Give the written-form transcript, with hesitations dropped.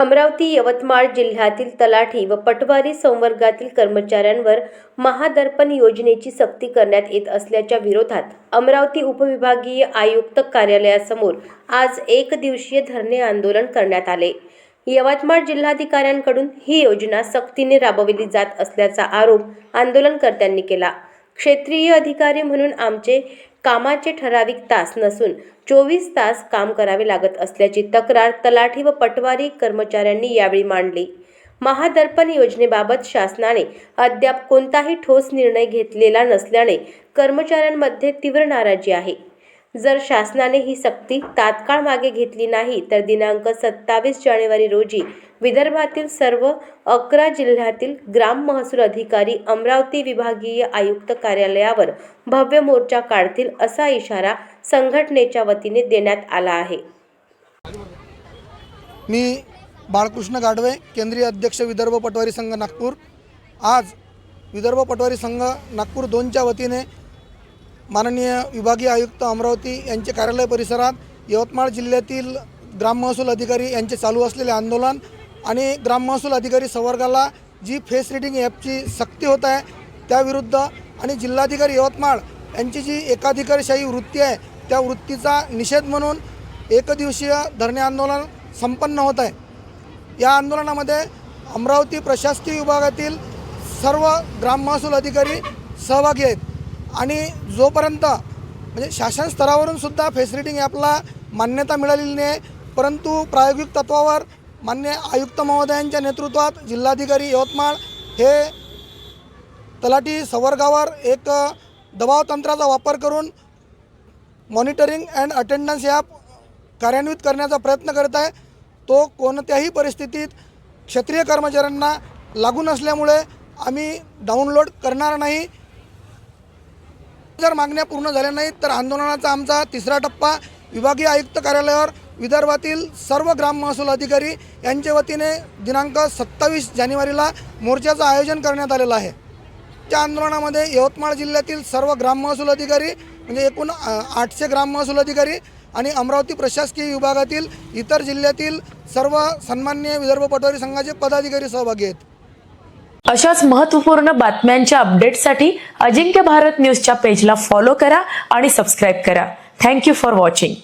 अमरावती यवतमाळ जिल्ह्यातील तलाठी व पटवारी संवर्गातील कर्मचाऱ्यांवर महादर्पण योजनेची सक्ती करण्यात येत असल्याच्या विरोधात अमरावती उपविभागीय आयुक्त कार्यालयासमोर आज एक दिवसीय धरणे आंदोलन करण्यात आले। यवतमाळ जिल्हाधिकाऱ्यांकडून ही योजना सक्तीने राबवली जात असल्याचा आरोप आंदोलनकर्त्यांनी केला। क्षेत्रीय अधिकारी म्हणून आमचे कामाचे ठराविक तास नसून 24 तास काम करावे लागत असल्याची तक्रार तलाठी व पटवारी कर्मचाऱ्यांनी यावेळी मांडली। महादर्पण योजनेबाबत शासनाने अद्याप कोणताही ठोस निर्णय घेतलेला नसल्याने कर्मचाऱ्यांमध्ये तीव्र नाराजी आहे। जर शासनाने ही सक्ती तात्काळ मागे घेतली नाही तर दिनांक 27 जानेवारी रोजी विदर्भातील सर्व 11 जिल्ह्यातील ग्राम महसूल अधिकारी अमरावती विभागीय आयुक्त कार्यालयावर भव्य मोर्चा काढतील असा इशारा संघटनेच्या वतीने देण्यात आला आहे। मी बाळकृष्ण गाढवे, केंद्रीय अध्यक्ष विदर्भ पटवारी संघ नागपूर। आज विदर्भ पटवारी संघ नागपूर 2च्या वतीने माननीय विभागीय आयुक्त अमरावती यांचे कार्यालय परिसरात यवतमाळ जिल्ह्यातील ग्राम महसूल अधिकारी यांचे चालू असलेले आंदोलन आणि ग्राम महसूल अधिकारी संवर्गाला जी फेस रीडिंग ॲपची सक्ती होत आहे त्याविरुद्ध आणि जिल्हाधिकारी यवतमाळ यांची जी एकाधिकारशाही वृत्ती आहे त्या वृत्तीचा निषेध म्हणून एकदिवसीय धरणे आंदोलन संपन्न होत आहे। या आंदोलनामध्ये अमरावती प्रशासकीय विभागातील सर्व ग्राम महसूल अधिकारी सहभागी आहेत आणि जोपर्यंत म्हणजे शासन स्तरावरून सुद्धा फेस रीडिंग ॲपला मान्यता मिळालेली नाही, परंतु प्रायोगिक तत्वावर मान्य आयुक्त महोदयांच्या नेतृत्वात जिल्हाधिकारी यवतमाळ हे तलाठी संवर्गावर एक दबाव तंत्राचा वापर करून मॉनिटरिंग अँड अटेंडन्स ॲप कार्यान्वित करण्याचा प्रयत्न करत आहे। तो कोणत्याही परिस्थितीत क्षेत्रीय कर्मचाऱ्यांना लागू नसल्यामुळे आम्ही डाउनलोड करणार नाही। जर मागण्या पूर्ण झाल्या नाहीत तर आंदोलनाचा आमचा तिसरा टप्पा विभागीय आयुक्त कार्यालयावर विदर्भातील सर्व ग्राम महसूल अधिकारी यांच्या वतीने दिनांक 27 जानेवारीला मोर्चाचं आयोजन करण्यात आलेलं आहे। त्या आंदोलनामध्ये यवतमाळ जिल्ह्यातील सर्व ग्राम महसूल अधिकारी म्हणजे एकूण 800 ग्राम महसूल अधिकारी आणि अमरावती प्रशासकीय विभागातील इतर जिल्ह्यातील सर्व सन्माननीय विदर्भ पटवारी संघाचे पदाधिकारी सहभागी आहेत। अशाच महत्त्वपूर्ण बातम्यांच्या अपडेटसाठी अजिंक्य भारत न्यूजच्या पेजला फॉलो करा आणि सबस्क्राइब करा। Thank you for watching.